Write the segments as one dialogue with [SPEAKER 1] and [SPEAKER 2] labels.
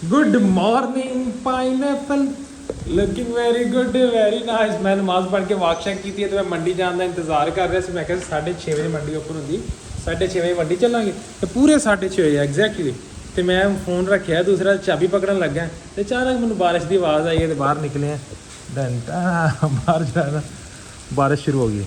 [SPEAKER 1] Good morning pineapple looking very good very nice. मैं नमाज पढ़ के वाक शैक की थी तो मैं मंडी जाने का इंतजार कर रहा था। मैं कहा 6:30 बजे मंडी ओपन होंगी, 6:30 बजे मंडी चलांगे तो पूरे 6:30 बजे एग्जैक्टली। तो मैं फोन रखा दूसरा चाबी पकड़न लगा तो अचानक मैंने बारिश की आवाज़ आई है तो बाहर निकले हैं। घंटा बाहर जो है ना बारिश शुरू हो गई।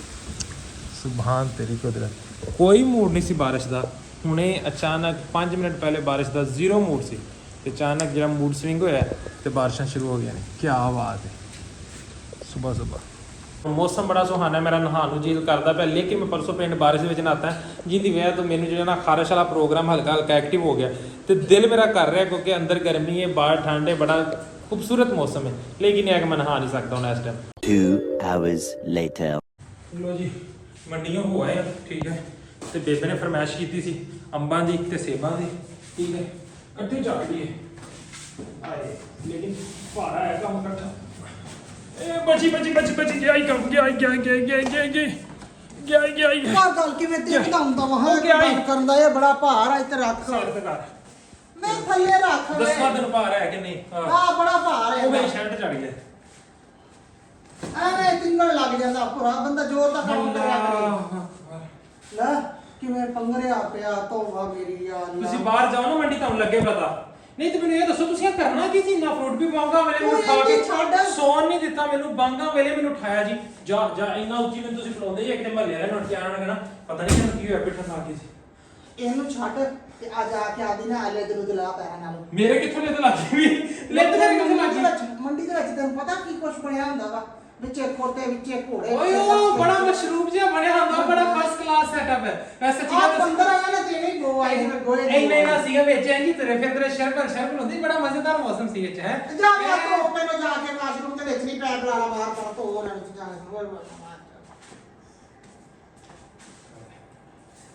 [SPEAKER 1] सुभान तेरी कुदरत, कोई मूड नहीं सी बारिश का। हुणे अचानक 5 मिनट पहले बारिश का जीरो मूड सी ते अचानक जो मूड स्विंग होया तो बारिशां शुरू हो गई ने। क्या बात है, सुबह सुबह मौसम बड़ा सुहाना है। मेरा नहाने को जी करता पे, लेकिन मैं परसों पिंड बारिश में नहाता है जिंदी वजह तो मैंने जो ना खारिश वाला प्रोग्राम हल्का हल्का एक्टिव हो गया तो दिल मेरा कर रहा है क्योंकि अंदर गर्मी है बाहर ठंड है, बड़ा खूबसूरत मौसम है, लेकिन यह मैं नहा नहीं सकता हूँ इस टाइम।
[SPEAKER 2] 2 hours later
[SPEAKER 1] लो जी मंडियों हो आए ठीक है। तो बेबे ने फरमाइश की सी अंबा की ते सेबां की, ठीक है कट्ठे जाती है आए, लेकिन भारा है काम कट्ठा। ए बची बची बची बची गया ही कम गया गया गया गया गया गया गया गया
[SPEAKER 3] ਆ ਗੱਲ ਕਿਵੇਂ ਤੇ ਵਧਾਉਂਦਾ ਵਾਂ ਗੱਲ ਕਰਨ ਦਾ ਇਹ ਬੜਾ ਭਾਰ ਆ ਇੱਥੇ ਰੱਖ
[SPEAKER 1] ਸਿਰ ਤੇ ਕਰ
[SPEAKER 3] ਮੈਂ ਥੱਲੇ ਰੱਖ ਵੇ
[SPEAKER 1] 10ਵਾਂ ਦਿਨ ਭਾਰ ਹੈ ਕਿ ਨਹੀਂ?
[SPEAKER 3] ਆ ਬੜਾ ਭਾਰ ਹੈ
[SPEAKER 1] ਉਹ ਮੇਰੀ ਸ਼ਰਟ ਚੜ ਗਈ।
[SPEAKER 3] ਐਵੇਂ ਤਿੰਗਣ ਲੱਗ ਜਾਂਦਾ ਪੂਰਾ ਬੰਦਾ ਜ਼ੋਰ ਦਾ ਕੰਮ ਕਰਿਆ ਕਰੇ। ਲੈ ਕਿਵੇਂ ਪੰਗਰਿਆ ਪਿਆ ਤੋਵਾ ਮੇਰੀ ਆ
[SPEAKER 1] ਤੁਸੀਂ ਬਾਹਰ ਜਾਓ ਨਾ ਮੰਡੀ ਤੁਹਾਨੂੰ ਲੱਗੇ ਪਤਾ। ਨਹੀਂ ਤੇ ਮੈਨੂੰ ਇਹ ਦੱਸੋ ਤੁਸੀਂ ਇਹ ਕਰਨਾ ਕੀ ਸੀ? ਇੰਨਾ ਫਰੂਟ ਵੀ ਬਾਂਗਾ ਵੇਲੇ ਮੈਨੂੰ ਉਠਾ ਕੇ ਸੌਣ ਨਹੀਂ ਦਿੱਤਾ ਮੈਨੂੰ, ਬਾਂਗਾ ਵੇਲੇ ਮੈਨੂੰ ਉਠਾਇਆ ਜੀ। ਜਾ ਜਾ ਇੰਨਾ ਉੱਚੀ ਮੈਨੂੰ ਤੁਸੀਂ ਬੁਲਾਉਂਦੇ ਜੀ। ਇੱਕ ਤੇ ਮਹੱਲੇ ਵਾਲੇ ਨੂੰ ਉੱਠ ਕੇ ਆਣਾ ਕਹਿਣਾ ਪਤਾ ਨਹੀਂ ਕਿਹਨੂੰ ਕੀ ਹੋਇਆ, ਪਿੱਠਾ ਖਾ ਕੇ ਸੀ।
[SPEAKER 3] ਇਹਨੂੰ ਛੱਡ ਤੇ ਆ ਜਾ ਕੇ ਆਦੀ ਨਾ ਲੈ ਦੇ ਦੁਲਾ ਪੈਰਾਂ ਨਾਲ।
[SPEAKER 1] ਮੇਰੇ ਕਿੱਥੋਂ ਲੱਤ ਲੱਗੀ ਵੀ ਲੱਤ ਮੇਰੇ ਕਿੱਥੋਂ ਲੱਗੀ?
[SPEAKER 3] ਮੰਡੀ ਦੇ ਵਿੱਚ ਤੈਨੂੰ ਪਤਾ ਕੀ ਕੁਛ ਬਣਿਆ ਹੁੰਦਾ ਵਾ, ਵਿੱਚੇ ਖੋਤੇ ਵਿੱਚੇ ਘੋੜੇ।
[SPEAKER 1] ਓਏ ਉਹ ਬੜਾ ਮਸ਼ਰੂਬ ਜਿਹਾ ਬਣਿਆ ਹੁੰਦਾ, ਬੜਾ ਫਸਟ ਕਲਾਸ ਸੈਟਅਪ ਹੈ। ਵੈਸੇ
[SPEAKER 3] ਆ 15 ਆਇਆ ਤੇ ਨਹੀਂ ਗੋ ਆਏ ਜਿਵੇਂ ਗੋਏ
[SPEAKER 1] ਨਹੀਂ ਨਾ ਸੀਗਾ ਵਿੱਚ ਇੰਜ ਤੇਰੇ ਫਿਰ ਤੇਰੇ ਸ਼ਰਬਲ ਹੁੰਦੀ, ਬੜਾ ਮਜ਼ੇਦਾਰ ਮੌਸਮ ਸੀ ਵਿੱਚ ਹੈ।
[SPEAKER 3] ਜਾ ਮੈਂ ਤੋਂ ਪਹਿਲਾਂ ਜਾ ਕੇ ਵਾਸ਼ਰੂਮ ਦੇ ਵਿੱਚ ਨਹੀਂ ਪੈਪ ਲਾ ਲਾ ਬਾਹਰ ਤੋਂ ਧੋ ਲੈਣ ਚ ਜਾ ਕੇ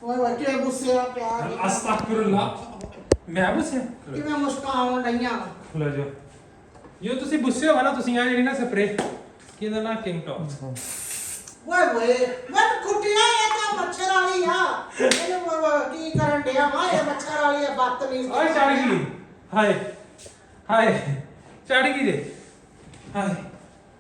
[SPEAKER 3] ਓਏ ਕੀ ਗੁੱਸੇ ਆ ਪਿਆਰ
[SPEAKER 1] ਅਸਤਗਫਿਰullah ਮੈਂ ਗੁੱਸੇ
[SPEAKER 3] ਕਿਵੇਂ ਮੁਸਕਾਉਣ ਡਈਆਂ
[SPEAKER 1] ਲੋ ਜੋ ਜੋ ਤੁਸੀਂ ਗੁੱਸੇ ਹੋ ਨਾ ਤੁਸੀਂ ਆ ਜਿਹੜੀ ਨਾ ਸਪਰੇ ਕਿਹਦਾ ਨਾ ਕਿੰਗ ਟੌਪ
[SPEAKER 3] ਓਏ ਮੈਂ ਕੁੱਟਿਆ ਇਹ ਤਾਂ ਮੱਛਰ ਵਾਲੀ ਆ ਇਹਨੂੰ ਕੀ ਕਰਨ ਡਿਆ ਵਾ ਇਹ ਮੱਛਰ ਵਾਲੀ ਆ ਬਦਤਮੀਜ਼।
[SPEAKER 1] ਓਏ ਚੜ ਗਈ ਹਾਏ ਹਾਏ ਚੜ ਗਈ ਜੇ ਹਾਏ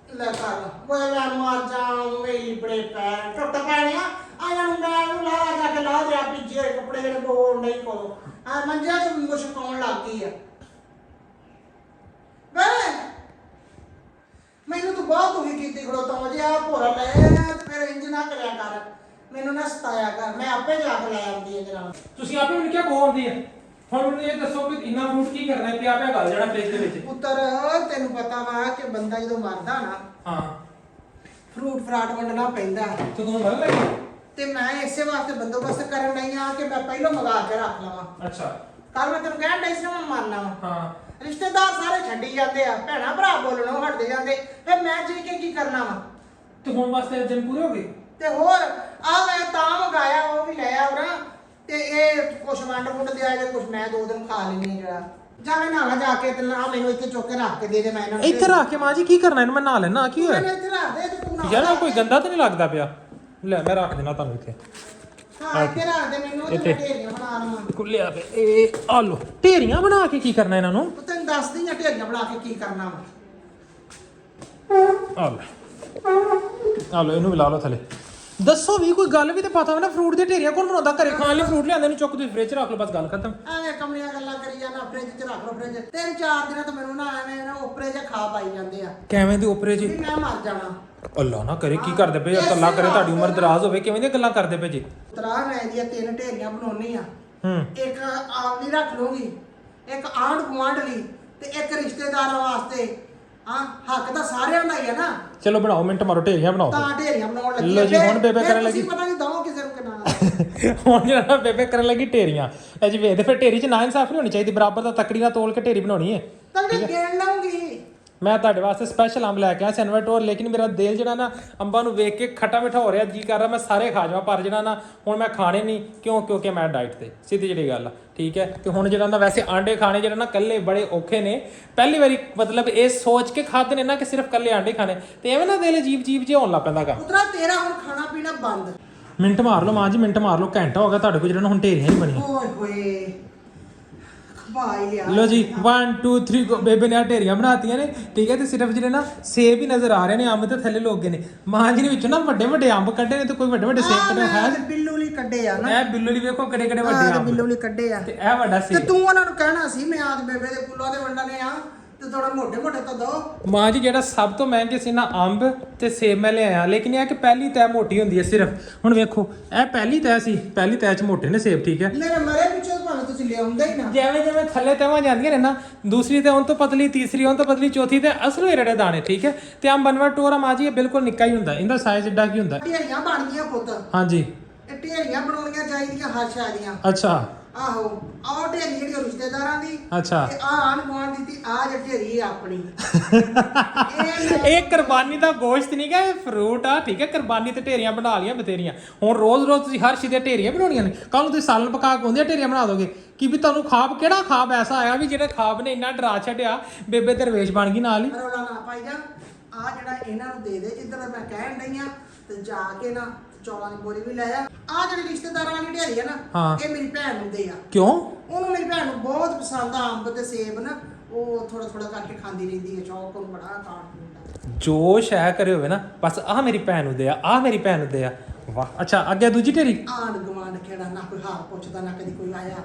[SPEAKER 3] ਲੈ ਕਰ ਓਏ ਮੈਂ ਮਾਰ ਜਾਵਾਂ ਮੇਰੀ ਬੜੇ ਪੈਰ ਟੁੱਟ ਪੈਣੇ ਆ ਆਇਆ ਨੂੰ ਮੈਂ ਨੂੰ ਲਾ ਜਾ ਕੇ ਲਾ ਦਿਆ ਪਿੱਛੇ ਕੱਪੜੇ ਜਿਹੜੇ ਕੋਲ ਨਹੀਂ ਕੋਲ ਆ ਮੰਜਾ ਤੇ ਮੁਸ਼ਕਾਉਣ ਲੱਗ ਗਈ ਆ। ਮੈਨੂੰ ਤੂੰ ਬਹੁਤ ਦੁਖੀ ਕੀਤੀ ਖੜੋਤਾ ਵਜੇ ਆ ਭੋਰਾ ਲੈ ਤੇ ਫਿਰ ਇੰਜ ਨਾ ਕਰਿਆ ਕਰ, ਮੈਨੂੰ ਨਾ ਸਤਾਇਆ ਕਰ, ਮੈਂ ਆਪੇ ਜਾ ਕੇ ਲੈ ਆਉਂਦੀ ਹਾਂ ਜਨਾਬ।
[SPEAKER 1] ਤੁਸੀਂ ਆਪੇ ਮੈਨੂੰ ਕੀ ਬੋਲਦੀ ਹੈ? ਹੁਣ ਮੈਨੂੰ ਇਹ ਦੱਸੋ ਕਿ ਇੰਨਾ ਫਰੂਟ ਕੀ ਕਰਨਾ ਹੈ? ਪਿਆ ਪਿਆ ਗੱਲ ਜਾਣਾ ਫ੍ਰਿਜ ਦੇ ਵਿੱਚ।
[SPEAKER 3] ਪੁੱਤਰ ਤੈਨੂੰ ਪਤਾ ਵਾ ਕਿ ਬੰਦਾ ਜਦੋਂ ਮਰਦਾ ਨਾ
[SPEAKER 1] ਹਾਂ
[SPEAKER 3] ਫਰੂਟ ਫਰਾਟ ਵੰਡਣਾ ਪੈਂਦਾ
[SPEAKER 1] ਤੇ ਤੁਹਾਨੂੰ ਮਨ ਲੱਗੀ?
[SPEAKER 3] ਤੇ ਮੈਂ ਇਸੇ ਵਾਸਤੇ ਬੰਦੋਬਸਤ ਕਰਨ ਲਈ ਆ ਕਿ ਮੈਂ ਪਹਿਲਾਂ ਮੰਗਾ ਕੇ ਰੱਖ ਲਵਾਂ।
[SPEAKER 1] ਅੱਛਾ
[SPEAKER 3] ਕੱਲ ਮੈਂ ਤੈਨੂੰ ਕਹਿਣ ਡਈ ਸੀ ਨਾ ਮੈਂ ਮੰਨਣਾ ਵਾ।
[SPEAKER 1] ਹਾਂ
[SPEAKER 3] ਰਿਸ਼ਤੇਦਾਰ ਸਾਰੇ ਛੱਡੀ ਜਾਂਦੇ ਆ, ਭੈਣਾ ਭਰਾ ਬੋਲਣੋਂ ਹਟਦੇ ਜਾਂਦੇ, ਫਿਰ ਮੈਂ ਜੀ ਕੇ ਕੀ ਕਰਨਾ ਵਾ?
[SPEAKER 1] ਤੇ ਹੁਣ ਵਾਸਤੇ ਦਿਨ ਪੂਰੇ ਹੋ ਗਏ?
[SPEAKER 3] ਤੇ ਹੋਰ ਆ ਮੈਂ ਤਾਂ ਮੰਗਾਇਆ ਉਹ ਵੀ ਲੈ ਆਉਣਾ ਤੇ ਇਹ ਕੁਛ ਵੰਡ ਵੁੰਡ ਦਿਆ ਜੇ ਕੁਛ ਮੈਂ 2 ਦਿਨ ਖਾ ਲੈਣੀ ਜਿਹੜਾ ਜਾਵੇਂ ਨਾ ਜਾ ਕੇ ਤੇ ਨਾ ਮੈਨੂੰ ਇੱਥੇ ਚੁੱਕ ਕੇ ਰੱਖ ਕੇ ਦੇ ਦੇ ਮੈਂ ਇਹਨਾਂ ਨੂੰ
[SPEAKER 1] ਇੱਥੇ ਰੱਖ ਕੇ ਮਾਂ ਜੀ ਕੀ ਕਰਨਾ ਇਹਨੂੰ? ਮੈਂ ਨਹਾ ਲੈਣਾ ਕੀ ਹੋਇਆ?
[SPEAKER 3] ਮੈਨੂੰ ਇੱਥੇ ਰੱਖ ਦੇ ਤੇ ਤੂੰ ਨਾ
[SPEAKER 1] ਯਾਰ ਕੋਈ ਗੰਦਾ ਤਾਂ ਨਹੀਂ ਲੱਗਦਾ ਪਿਆ? ਲੈ ਮੈਂ ਰੱਖ ਦੇਣਾ ਤੁਹਾਨੂੰ ਇੱਥੇ।
[SPEAKER 3] ਹਾਂ ਇੱਥੇ ਰੱਖ ਦੇ ਮੈਨੂੰ ਤੇ ਮੈਂ ਢੇਰੀਆਂ ਬਣਾ ਲਵਾਂ।
[SPEAKER 1] ਖੁੱਲਿਆ ਪਿਆ ਇਹ ਆ ਲੋ। ਢੇਰੀਆਂ ਬਣਾ ਕੇ ਕੀ ਕਰਨਾ ਇਹਨਾਂ ਨੂੰ?
[SPEAKER 3] ਤੂੰ ਤੈਨੂੰ ਦੱਸਦੀ ਆ ਢੇਰੀਆਂ ਬਣਾ ਕੇ ਕੀ ਕਰਨਾ ਵਾ।
[SPEAKER 1] ਆ ਲੈ ਆ ਲੋ ਇਹਨੂੰ ਵੀ ਲਾ ਲਓ ਥੱਲੇ। ਦੱਸੋ ਵੀ ਕੋਈ ਗੱਲ ਵੀ ਤੇ ਪਤਾ ਹੋਵੇ ਨਾ। ਫਰੂਟ ਦੀਆਂ ਢੇਰੀਆਂ ਕੌਣ ਬਣਾਉਂਦਾ? ਘਰੇ ਖਾਣ ਲਈ ਫਰੂਟ ਲਿਆਂਦੇ ਨੂੰ ਚੁੱਕ ਤੁਸੀਂ ਫ੍ਰਿਜ 'ਚ ਰੱਖ ਲਓ, ਬਸ ਗੱਲ ਖਤਮ।
[SPEAKER 3] ਐਵੇਂ ਕਮਲੀਆਂ ਗੱਲਾਂ ਕਰੀ ਜਾਂਦਾ, ਫ੍ਰਿਜ 'ਚ ਰੱਖ ਲਓ ਫ੍ਰਿਜ। 3-4 ਦਿਨਾਂ ਤੋਂ ਮੈਨੂੰ ਨਾ ਐਵੇਂ ਨਾ ਉਪਰੇ ਜਿਹਾ ਖਾ ਪਾਈ ਜਾਂਦੇ ਆ
[SPEAKER 1] ਕਿਵੇਂ ਦੀ ਉਪਰੇ ਜੀ?
[SPEAKER 3] ਵੀ ਮੈਂ ਮਰ ਜਾਣਾ।
[SPEAKER 1] ਅੱਲਾ ਨਾ ਕਰੇ ਕੀ ਕਰਦੇ ਪਏ? ਅੱਲਾ ਕਰੇ ਤੁਹਾਡੀ ਉਮਰ ਦਰਾਜ਼ ਹੋਵੇ। ਕਿਵੇਂ ਦੀਆਂ ਗੱਲਾਂ ਕਰਦੇ ਪਏ ਜੀ?
[SPEAKER 3] ਤਰਾ ਮੈਂ ਇਹਦੀਆਂ 3 ਢੇਰੀਆਂ ਬਣਾਉਣੀ ਆ।
[SPEAKER 1] ਹੂੰ
[SPEAKER 3] ਇੱਕ ਆਵਲੀ ਰੱਖ ਲੂੰਗੀ, ਇੱਕ ਆਂਢ ਗੁਆਂਢ ਲਈ ਤੇ ਇੱਕ ਰਿਸ਼ਤੇਦਾਰਾਂ ਵਾਸਤੇ। ਹਾਂ ਹੱਕ ਤਾਂ ਸਾਰਿਆਂ ਦਾ ਹੀ ਆ ਨਾ।
[SPEAKER 1] ਚਲੋ ਬਣਾਓ, ਮਿੰਟ ਮਾਰੋ, ਢੇਰੀਆਂ ਬਣਾਓ।
[SPEAKER 3] ਤਾਂ ਢੇਰੀਆਂ ਬਣਾਉਣ ਲੱਗੀ
[SPEAKER 1] ਲਓ ਜੀ, ਹੁਣ ਬੇਬੇ ਕਰਨ ਲੱਗੀ।
[SPEAKER 3] ਪਤਾ ਨਹੀਂ ਦਵਾਂ ਕਿਸੇ ਨੂੰ ਕਿੰਨਾ
[SPEAKER 1] ਹੁਣ ਜਿਹੜਾ ਬੇਬੇ ਕਰਨ ਲੱਗੀ ਢੇਰੀਆਂ। ਇਹ ਜੀ ਵੇਖਦੇ ਫਿਰ ਢੇਰੀ 'ਚ ਨਾ ਇਨਸਾਫ ਨਹੀਂ ਹੋਣੀ ਚਾਹੀਦੀ, ਬਰਾਬਰ ਦਾ ਤਕੜੀ ਨਾਲ ਤੋਲ ਕੇ ਢੇਰੀ ਬਣਾਉਣੀ ਹੈ।
[SPEAKER 3] ਤਾਂ ਮੈਂ ਗੇਣ ਲਾਉਂਗੀ।
[SPEAKER 1] ਮੈਂ ਤੁਹਾਡੇ ਵਾਸਤੇ ਸਪੈਸ਼ਲ ਅੰਬ ਲੈ ਕੇ ਆਇਆ ਸੈਨਵਰਟੋਰ, ਲੇਕਿਨ ਮੇਰਾ ਦਿਲ ਜਿਹੜਾ ਨਾ ਅੰਬਾਂ ਨੂੰ ਵੇਖ ਕੇ ਖੱਟਾ ਮਿੱਠਾ ਹੋ ਰਿਹਾ, ਜੀ ਕਰ ਰਿਹਾ ਮੈਂ ਸਾਰੇ ਖਾ ਜਾਵਾਂ, ਪਰ ਜਿਹੜਾ ਨਾ ਹੁਣ ਮੈਂ ਖਾਣੇ ਨਹੀਂ। ਕਿਉਂਕਿ ਮੈਂ ਡਾਈਟ ਤੇ, ਸਿੱਧੀ ਜਿਹੜੀ ਗੱਲ ਆ, ਠੀਕ ਹੈ। ਤੇ ਹੁਣ ਜਿਹੜਾ ਨਾ ਵੈਸੇ ਆਂਡੇ ਖਾਣੇ ਜਿਹੜਾ ਨਾ ਕੱਲੇ ਬੜੇ ਔਖੇ ਨੇ। ਪਹਿਲੀ ਵਾਰੀ ਮਤਲਬ ਇਹ ਸੋਚ ਕੇ ਖਾਦੇ ਨੇ ਨਾ ਕਿ ਸਿਰਫ ਕੱਲੇ ਆਂਡੇ ਖਾਣੇ, ਤੇ ਐਵੇਂ ਨਾ ਦਿਲ ਅਜੀਬ ਜਿਹਾ ਹੋਣ ਲੱਗ ਪੈਂਦਾ ਗਾ।
[SPEAKER 3] ਉਤਰਾ ਤੇਰਾ ਹੁਣ ਖਾਣਾ ਪੀਣਾ ਬੰਦ।
[SPEAKER 1] ਮਿੰਟ ਮਾਰ ਲਓ ਮਾਂ ਜੀ, ਮਿੰਟ ਮਾਰ ਲਓ। ਘੰਟਾ ਹੋ ਗਿਆ ਤੁਹਾਡੇ ਕੋਲ ਜਿਹੜਾ ਨਾ ਹੁਣ ਢੇਰੀਆਂ ਨਹੀਂ ਬਣੀਆਂ।
[SPEAKER 3] ਓਏ ਹੋਏ ਖਵਾ ਹੀ ਲਿਆ
[SPEAKER 1] ਲੋ ਜੀ 1 2 3 ਬੇਬੇ ਨੇ ਆਹ ਢੇਰੀਆਂ ਬਣਾਤੀਆਂ ਨੇ ਠੀਕ ਹੈ ਤੇ ਸਿਰਫ ਜਿਹੜੇ ਨਾ ਸੇਬ ਹੀ ਨਜ਼ਰ ਆ ਰਹੇ ਨੇ ਅੰਬ ਤੇ ਥੱਲੇ ਲੋਕ ਗਏ ਨੇ ਮਾਂ ਜੀ ਨੇ ਵਿੱਚੋਂ ਨਾ ਵੱਡੇ ਵੱਡੇ ਅੰਬ ਕੱਢੇ ਨੇ ਤੇ ਕੋਈ ਵੱਡੇ ਵੱਡੇ ਸੇਬ ਕੱਢੇ ਹੈ
[SPEAKER 3] ਬਿੱਲੂ ਲਈ ਕੱਢੇ ਆ ਨਾ
[SPEAKER 1] ਇਹ ਬਿੱਲੂ ਲਈ ਵੇਖੋ ਕਿਹੜੇ ਕਿਹੜੇ ਵੱਡੇ
[SPEAKER 3] ਆਹ
[SPEAKER 1] ਅੰਬ
[SPEAKER 3] ਬਿੱਲੂ ਲਈ ਕੱਢੇ ਆ
[SPEAKER 1] ਤੇ ਇਹ ਵੱਡਾ
[SPEAKER 3] ਤੇ
[SPEAKER 1] ਸੇਬ
[SPEAKER 3] ਤੂੰ ਉਹਨਾਂ ਨੂੰ ਕਹਿਣਾ ਸੀ ਮੈਂ ਆਜ ਬੇਬੇ ਦੇ ਫੁੱਲਾਂ ਦੇ ਵੰਡਣੇ ਆ ਤੇ ਥੋੜਾ ਮੋਟੇ ਮੋਟੇ ਤਾਂ ਦੋ
[SPEAKER 1] ਮਾਂ ਜੀ ਜਿਹੜਾ ਸਭ ਤੋਂ ਮਹਿੰਗੇ ਸੀ ਨਾ ਅੰਬ ਤੇ ਸੇਬ ਮੈਂ ਲਿਆਇਆ ਲੇਕਿਨ ਇਹ ਕਿ ਪਹਿਲੀ ਤੈ ਮੋਟੀ ਹੁੰਦੀ ਹੈ ਸਿਰਫ ਹੁਣ ਵੇਖੋ ਇਹ ਪਹਿਲੀ ਤੈ ਸੀ ਪਹਿਲੀ ਤੈ ਚ ਮੋਟੇ ਨੇ ਸੇਬ ਠੀਕ ਹੈ
[SPEAKER 3] ਮੇਰੇ ਮਰੇ ਪਿੱਛੇ ਭਾਵੇਂ ਤੁਸੀਂ ਲਿਆਉਂਦੇ ਹੀ ਨਾ
[SPEAKER 1] ਜਿਵੇਂ ਜਿਵੇਂ ਥੱਲੇ ਤੈਵਾਂ ਜਾਂਦੀਆਂ ਨੇ ਨਾ ਦੂਸਰੀ ਤੇ ਉਹਨਾਂ ਤੋਂ ਪਤਲੀ ਤੀਸਰੀ ਉਹਨਾਂ ਤੋਂ ਪਤਲੀ ਚੌਥੀ ਤੇ ਅਸਲੀ ਰੜੇ ਦਾਣੇ ਠੀਕ ਹੈ ਤੇ ਅੰਬ ਬਨਵਾ ਟੋਰਾ ਮਾਂ ਜੀ ਇਹ ਬਿਲਕੁਲ ਨਿੱਕਾ ਹੀ ਹੁੰਦਾ ਇਹਦਾ ਸਾਈਜ਼ ਏਡਾ ਕੀ ਹੁੰਦਾ
[SPEAKER 3] ਢੇਰੀਆਂ ਬਣ ਗਈਆਂ ਪੁੱਤ
[SPEAKER 1] ਹਾਂਜੀ
[SPEAKER 3] ਇਹ ਢੇਰੀਆਂ ਬਣਾਉਣੀਆਂ ਚਾਹੀਦੀਆਂ ਹਰ ਸ਼ਾਹ ਦੀਆਂ
[SPEAKER 1] ਅੱਛਾ
[SPEAKER 3] ਆਹੋ ਆਹ ਢੇਰੀ ਜਿਹੜੀ ਰਿਸ਼ਤੇਦਾਰਾਂ ਦੀ
[SPEAKER 1] ਅੱਛਾ
[SPEAKER 3] ਤੇ ਆਹ ਆਣ ਗੁਆਂਢ ਦੀ ਤੇ ਆਹ ਜਿਹੜੀ ਢੇਰੀ ਆਪਣੀ
[SPEAKER 1] ਇਹ ਕੁਰਬਾਨੀ ਦਾ ਗੋਸ਼ਤ ਨਹੀਂ ਗਾ ਇਹ ਫਰੂਟ ਆ ਠੀਕ ਹੈ ਕੁਰਬਾਨੀ ਤੇ ਢੇਰੀਆਂ ਬਣਾ ਲੀਆਂ ਬਥੇਰੀਆਂ ਹੁਣ ਰੋਜ਼ ਤੁਸੀਂ ਹਰ ਚੀਜ਼ ਦੀਆਂ ਢੇਰੀਆਂ ਬਣਾਉਣੀਆਂ ਨੇ ਕੱਲ ਨੂੰ ਤੁਸੀਂ ਸਾਲਨ ਪਕਾ ਕੇ ਹੁੰਦੀਆਂ ਢੇਰੀਆਂ ਬਣਾ ਦੋਗੇ ਕਿ ਵੀ ਤੁਹਾਨੂੰ ਖਾਬ ਕਿਹੜਾ ਖਾਬ ਐਸਾ ਆਇਆ ਵੀ ਜਿਹੜੇ ਖਾਬ ਨੇ ਇੰਨਾ ਡਰਾ ਛੱਡਿਆ ਬੇਬੇ ਦਰਵੇਸ਼ ਬਣ ਗਈ ਨਾਲ ਹੀ
[SPEAKER 3] ਰੌਲਾ ਨਾ ਪਾਈ ਜਾ ਆ ਜਿਹੜਾ ਇਹਨਾਂ ਨੂੰ ਦੇ ਦੇ ਜਿੱਦਾਂ ਮੈਂ ਕਹਿਣ ਡਈ ਆ ਤੇ ਜਾ ਕੇ ਨਾ ਚੌਲਾਂ ਦੀ ਬੋਰੀ ਵੀ ਲੈ ਆ ਆ ਜਿਹੜੀ ਰਿਸ਼ਤੇਦਾਰਾਂ ਵਾਲੀ ਢੇਰੀ ਆ ਨਾ ਇਹ ਮੇਰੀ ਭੈਣ ਨੂੰ ਦੇ ਆ
[SPEAKER 1] ਕਿਉਂ
[SPEAKER 3] ਉਹਨੂੰ ਮੇਰੀ ਭੈਣ ਨੂੰ ਬਹੁਤ ਪਸੰਦ ਆ ਅੰਬ ਤੇ ਸੇਬ ਨਾ ਉਹ ਥੋੜਾ ਥੋੜਾ ਕਰਕੇ ਖਾਂਦੀ ਰਹਿੰਦੀ ਹੈ ਸ਼ੌਕ ਉਹਨੂੰ ਬੜਾ ਖਾਣ ਦਾ
[SPEAKER 1] ਜੋਸ਼ ਹੈ ਕਰੇ ਹੋਵੇ ਨਾ ਬਸ ਆਹ ਮੇਰੀ ਭੈਣ ਨੂੰ ਦੇ ਆ ਆਹ ਮੇਰੀ ਭੈਣ ਨੂੰ ਦੇ ਆ ਵਾਹ ਅੱਛਾ ਅੱਗੇ ਦੂਜੀ ਢੇਰੀ
[SPEAKER 3] ਆਂਢ ਗੁਆਂਢ ਕਿਹੜਾ ਨਾ ਕੋਈ ਹਾਲ ਪੁੱਛਦਾ ਨਾ ਕਦੀ ਕੋਈ ਆਇਆ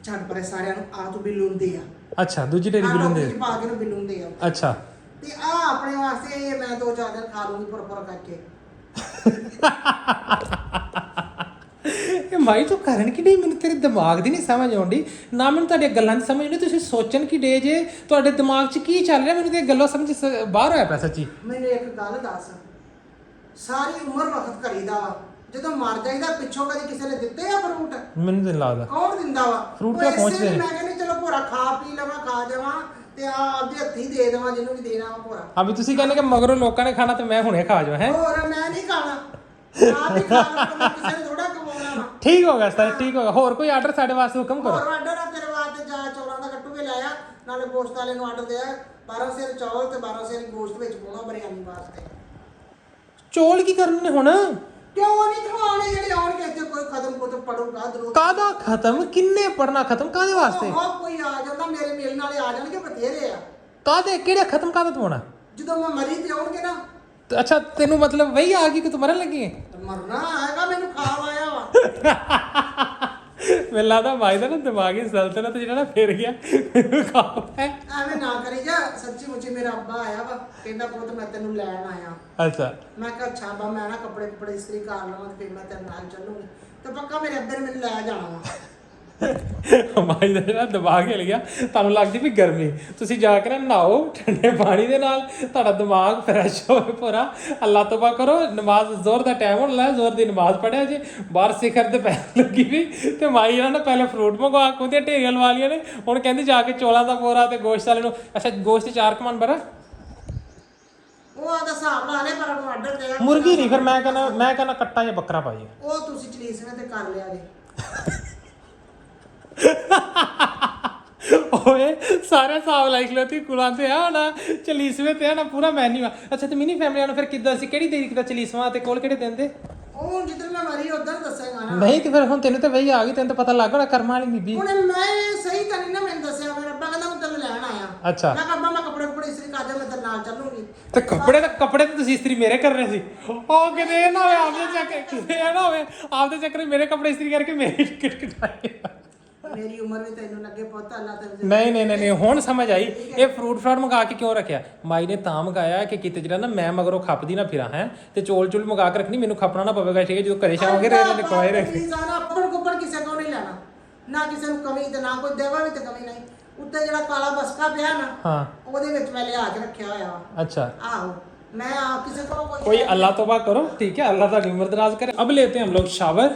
[SPEAKER 3] ਛੱਡ ਪਰੇ ਸਾਰਿਆਂ ਨੂੰ ਆ ਤੂੰ ਬਿੱਲੂ ਨੂੰ ਦੇ ਆ
[SPEAKER 1] ਅੱਛਾ ਦੂਜੀ ਢੇਰੀ ਬਿੱਲੂ ਨੂੰ ਦੇ
[SPEAKER 3] ਪਾ ਕੇ ਨੂੰ ਬਿੱਲੂ ਨੂੰ ਦੇ ਆ
[SPEAKER 1] ਅੱਛਾ
[SPEAKER 3] ਤੇ ਆ ਆਪਣੇ ਵਾਸਤੇ ਮੈਂ 2-4 ਦਿਨ ਖਾ ਲੂੰਗੀ ਪੁਰ ਕਰਕੇ
[SPEAKER 1] ਇਹ ਮਾਈ ਤੂੰ ਕਰਨ ਕੀ ਨਹੀਂ ਮੈਨੂੰ ਤੇਰੇ ਦਿਮਾਗ ਦੀ ਨਹੀਂ ਸਮਝ ਆਉਂਦੀ ਨਾ ਮੈਨੂੰ ਤੁਹਾਡੀਆਂ ਗੱਲਾਂ ਦੀ ਸਮਝ ਆਉਂਦੀ ਤੁਸੀਂ ਸੋਚਣ ਕੀ ਡੇ ਜੇ ਤੁਹਾਡੇ ਦਿਮਾਗ 'ਚ ਕੀ ਚੱਲ ਰਿਹਾ ਮੈਨੂੰ ਤੇ ਇਹ ਗੱਲਾਂ ਸਮਝ ਬਾਹਰ ਹੋਇਆ ਪਿਆ ਸੱਚੀ
[SPEAKER 3] ਮੈਨੂੰ ਇੱਕ ਗੱਲ ਦੱਸ ਸਾਰੀ ਉਮਰ ਵਕਤ ਕਰੀਦਾ ਵਾ ਜਦੋਂ ਮਰ ਜਾਈਦਾ ਪਿੱਛੋਂ ਕਦੀ ਕਿਸੇ ਨੇ ਦਿੱਤੇ ਆ ਫਰੂਟ
[SPEAKER 1] ਮੈਨੂੰ ਤਾਂ ਲੱਗਦਾ
[SPEAKER 3] ਕੌਣ ਦਿੰਦਾ ਵਾ
[SPEAKER 1] ਫਰੂਟ ਤਾਂ ਪਹੁੰਚਦੇ ਨੇ
[SPEAKER 3] ਮੈਂ ਕਹਿੰਦੀ ਚਲੋ ਭੋਰਾ ਖਾ ਪੀ ਲਵਾਂ ਖਾ ਜਾਵਾਂ ਤੇ ਆਪਦੇ ਹੱਥੀ ਦੇ ਦੇਵਾਂ ਜਿਹਨੂੰ ਵੀ ਦੇਣਾ ਵਾ ਭੋਰਾ
[SPEAKER 1] ਆ ਵੀ ਤੁਸੀਂ ਕਹਿੰਦੇ ਕਿ ਮਗਰੋਂ ਲੋਕਾਂ ਨੇ ਖਾਣਾ ਤੇ ਮੈਂ ਹੁਣੇ ਖਾ ਜਾਵਾਂ ਹੈ
[SPEAKER 3] ਹੋਰ ਮੈਂ ਨਹੀਂ ਖਾਣਾ ਆਪ ਹੀ ਖਾਣਾ ਕਿਸੇ ਨੇ ਥੋੜਾ ਕਮਾਉਣਾ ਵਾ
[SPEAKER 1] ਠੀਕ ਹੋ ਗਿਆ ਸਰ ਠੀਕ ਹੋ ਗਿਆ ਹੋਰ ਕੋਈ ਆਰਡਰ ਸਾਡੇ ਵਾਸਤੇ ਹੁਕਮ ਕਰੋ
[SPEAKER 3] ਹੋਰ ਆਰਡਰ ਆ ਤੇਰੇ ਵਾਸਤੇ ਜਾ ਚੌਲਾਂ ਦਾ ਕੱਟੂ ਵੀ ਲਾਇਆ ਨਾਲੇ ਗੋਸ਼ਤ ਵਾਲੇ ਨੂੰ ਆਰਡਰ ਦਿਆ 12 ਸੇਰ ਚੌਲ ਤੇ 12 ਸੇਰ ਗੋਸ਼ਤ ਵਿੱਚ ਪਾਉਣਾ ਬਿਰਿਆਨੀ ਵਾਸਤੇ
[SPEAKER 1] ਚੋਲ ਕੀ ਕਰਨੇ ਨੇ ਹੁਣ
[SPEAKER 3] ਕਿਉਂ ਨਹੀਂ ਖਵਾਉਣੇ ਜਿਹੜੇ ਆਉਣਗੇ ਇੱਥੇ ਕੋਈ ਕਦਮ ਕੋ ਪੜੂਗਾ ਦਰੋਂ
[SPEAKER 1] ਕਾਦਾ ਖਤਮ ਕਿੰਨੇ ਪੜਨਾ ਖਤਮ ਕਾਦੇ ਵਾਸਤੇ
[SPEAKER 3] ਉਹ ਕੋਈ ਆ ਜਾਂਦਾ ਮੇਰੇ ਮਿਲਣ ਵਾਲੇ ਆ ਜਾਣਗੇ ਬਥੇਰੇ ਆ
[SPEAKER 1] ਕਾਦੇ ਕਿਹੜੇ ਖਤਮ ਕਾਦਾ ਤੂੰ
[SPEAKER 3] ਜਦੋਂ ਮੈਂ ਮਰੀ ਤੇ ਆਉਣਗੇ ਨਾ
[SPEAKER 1] ਅੱਛਾ ਤੈਨੂੰ ਮਤਲਬ ਵਹੀ ਆ ਗਈ ਕਿ ਤੂੰ ਮਰਨ ਲੱਗੀ ਹੈ
[SPEAKER 3] ਮਰਨਾ ਆਏਗਾ ਮੈਨੂੰ ਖਾਵ ਆਇਆ ਵਾ
[SPEAKER 1] ਮੈਨੂੰ ਲੱਗਦਾ ਭਾਈ ਦਾ ਨਾ ਦਿਮਾਗੀ ਸਲਤਨਤ ਜਿਹੜਾ ਨਾ ਫਿਰ ਗਿਆ ਮੈਨੂੰ ਖਾਓ ਹੈ
[SPEAKER 3] ਐਵੇਂ ਨਾ ਕਰੀ ਜਾ ਸੱਚੀ ਮੁੱਚੀ ਮੇਰਾ ਅੱਬਾ ਆਇਆ ਵਾ ਕਹਿੰਦਾ ਪੁੱਤ ਮੈਂ ਤੈਨੂੰ ਲੈਣ ਆਇਆ
[SPEAKER 1] ਅੱਛਾ
[SPEAKER 3] ਮੈਂ ਕਿਹਾ ਅੱਛਾ ਅੱਬਾ ਮੈਂ ਨਾ ਕੱਪੜੇ ਕੁਪੜੇ ਇਸਤਰੀ ਕਰ ਲਵਾਂ ਤੇ ਫਿਰ ਮੈਂ ਤੇਰੇ ਨਾਲ ਚੱਲੂਗੀ ਤੇ ਪੱਕਾ ਮੇਰੇ ਅੱਬੇ ਨੇ ਮੈਨੂੰ ਲੈ ਜਾਣਾ ਵਾ
[SPEAKER 1] ਮਾਈ ਦਾ ਜਿਹੜਾ ਦਿਮਾਗ ਹਿਲ ਗਿਆ ਤੁਹਾਨੂੰ ਲੱਗਦੀ ਵੀ ਗਰਮੀ ਤੁਸੀਂ ਜਾ ਕੇ ਨਾ ਨਹਾਓ ਠੰਡੇ ਪਾਣੀ ਦੇ ਨਾਲ ਤੁਹਾਡਾ ਦਿਮਾਗ ਫਰੈਸ਼ ਹੋਵੇ ਪੂਰਾ ਅੱਲਾਹ ਤੋਬਾ ਕਰੋ ਨਮਾਜ਼ ਜ਼ੋਰ ਦਾ ਟਾਈਮ ਹੋਣ ਲੱਗਾ ਜ਼ੋਰ ਦੀ ਨਮਾਜ਼ ਪੜਿਆ ਜੇ ਬਾਹਰ ਸਿਖਰ ਤੇ ਪੈ ਲੱਗੀ ਵੀ ਤੇ ਮਾਈ ਇਹਨਾਂ ਨੇ ਪਹਿਲੇ ਫਰੂਟ ਮੰਗਵਾ ਕੇ ਉਹਦੀਆਂ ਢੇਰੀਆਂ ਲਵਾ ਲਈਆਂ ਨੇ ਹੁਣ ਕਹਿੰਦੀ ਜਾ ਕੇ ਚੋਲਾਂ ਦਾ ਬੋਰਾ ਤੇ ਗੋਸ਼ਤ ਵਾਲੇ ਨੂੰ ਅੱਛਾ ਗੋਸ਼ਤ 4 ਕਮਨ ਬਰਾ
[SPEAKER 3] ਉਹ ਆਦਾ ਹਿਸਾਬ ਲਾ ਲੈ ਪਰ ਉਹਨੂੰ ਆਰਡਰ ਦੇ
[SPEAKER 1] ਮੁਰਗੀ ਨਹੀਂ ਫਿਰ ਮੈਂ ਕਹਿੰਦਾ ਕੱਟਾ ਜਾਂ ਬੱਕਰਾ ਪਾਈਏ
[SPEAKER 3] ਉਹ ਤੁਸੀਂ ਚਲੀਸਵੇਂ ਤੇ ਕਰ ਲਿਆ ਜੇ
[SPEAKER 1] ਓਏ ਸਾਰੇ ਹਿਸਾਬ ਲਾਈਕ ਲੋਤੀ ਕੁਲਾਂ ਤੇ ਆ ਨਾ ਚਲੀਸਵੇਂ ਤੇ ਆ ਨਾ ਪੂਰਾ ਮੈਨੂ ਆ ਅੱਛਾ ਤੇ ਮਿਨੀ ਫੈਮਿਲੀ ਨੂੰ ਫਿਰ ਕਿੱਦਾਂ ਸੀ ਕਿਹੜੀ ਤਰੀਕ ਦਾ ਚਲੀਸਵਾਂ ਤੇ ਕੋਲ ਕਿਹੜੇ ਦਿਨ ਦੇ
[SPEAKER 3] ਉਹ ਜਿੱਦਣ ਮੈਂ ਮਰੀ ਉਦੋਂ ਦੱਸੇਗਾ ਨਾ
[SPEAKER 1] ਨਹੀਂ ਤੇ ਫਿਰ ਹੁਣ ਤੈਨੂੰ ਤੇ ਵਹੀ ਆ ਗਈ ਤੈਨੂੰ ਤਾਂ ਪਤਾ ਲੱਗ ਗਿਆ ਕਰਮਾਂ ਵਾਲੀ ਬੀਬੀ
[SPEAKER 3] ਹੁਣ ਮੈਂ ਸਹੀ ਤਾਂ ਨਹੀਂ ਨਾ ਮੈਨੂੰ ਦੱਸਿਆ ਮੇਰਾ ਅੱਬਾ ਕਹਿੰਦਾ ਮੈਂ ਤੈਨੂੰ ਲੈਣ ਆਇਆ
[SPEAKER 1] ਅੱਛਾ
[SPEAKER 3] ਮੈਂ ਕਿਹਾ ਅੱਬਾ ਮੈਂ ਕੱਪੜੇ ਕੁਪੜੇ ਇਸਤਰੀ ਕਰ ਜਾ ਮੈਂ ਤੇਰੇ ਨਾਲ ਚੱਲੂਗੀ
[SPEAKER 1] ਤੇ ਕੱਪੜੇ ਤੇ ਤੁਸੀਂ ਇਸਤਰੀ ਮੇਰੇ ਕਰ ਰਹੇ ਸੀ ਉਹ ਕਿਤੇ ਇਹ ਨਾ ਹੋਵੇ ਆਪਦੇ ਚੱਕਰ ਕਿਤੇ ਇਹ ਨਾ ਹੋਵੇ ਆਪਦੇ ਚੱਕਰ ਮੇਰੇ ਕੱਪੜੇ ਇਸਤਰੀ ਕਰਕੇ ਮੇਰੀ ਟਿਕਟ ਕਟਾਈ
[SPEAKER 3] ਮੇਰੀ ਉਮਰ ਵੀ ਤੈਨੂੰ ਲੱਗੇ ਪੁੱਤ ਅੱਲਾ ਤੈਨੂੰ
[SPEAKER 1] ਨਹੀਂ ਹੁਣ ਸਮਝ ਆਈ ਇਹ ਫਰੂਟ ਫਰਾਟ ਮੰਗਾ ਕੇ ਕਿਉਂ ਰੱਖਿਆ ਮਾਈ ਨੇ ਤਾਂ ਮੰਗਾਇਆ ਕਿ ਕਿਤੇ ਜਿਹੜਾ ਨਾ ਮੈਂ ਮਗਰੋਂ ਖੱਪਦੀ ਨਾ ਫਿਰਾਂ ਹੈ ਤੇ ਚੋਲ ਚੁਲ ਮੰਗਾ ਕੇ ਰੱਖਣੀ ਮੈਨੂੰ ਖੱਪਣਾ ਨਾ ਪਵੇਗਾ ਠੀਕ ਹੈ ਜਦੋਂ ਘਰੇ ਸ਼ਾਮਾਂਗੇ ਇਹਨਾਂ ਨੇ ਖਵਾਏ ਰੱਖੇ
[SPEAKER 3] ਸਾਰਾ ਆਪਣ ਕੁੱਪੜ ਕਿਸੇ ਕੋਲ ਨਹੀਂ ਲੈਣਾ ਨਾ ਕਿਸੇ ਨੂੰ ਕਮੀ ਤੇ ਨਾ ਕੋਈ ਦੇਵਾ ਵੀ ਤੇ ਕਮੀ ਨਹੀਂ ਉੱਤੇ ਜਿਹੜਾ ਕਾਲਾ ਬਸਕਾ ਪਿਆ ਨਾ
[SPEAKER 1] ਹਾਂ
[SPEAKER 3] ਉਹਦੇ ਵਿੱਚ ਮੈਂ ਲਿਆ ਕੇ ਰੱਖਿਆ ਹੋਇਆ ਵਾ
[SPEAKER 1] अच्छा
[SPEAKER 3] ਆਹੋ मैं आप किसी को
[SPEAKER 1] कोई अल्लाह तौबा करो ठीक है अल्लाह ताली उम्र दराज करे अब लेते हैं हम लोग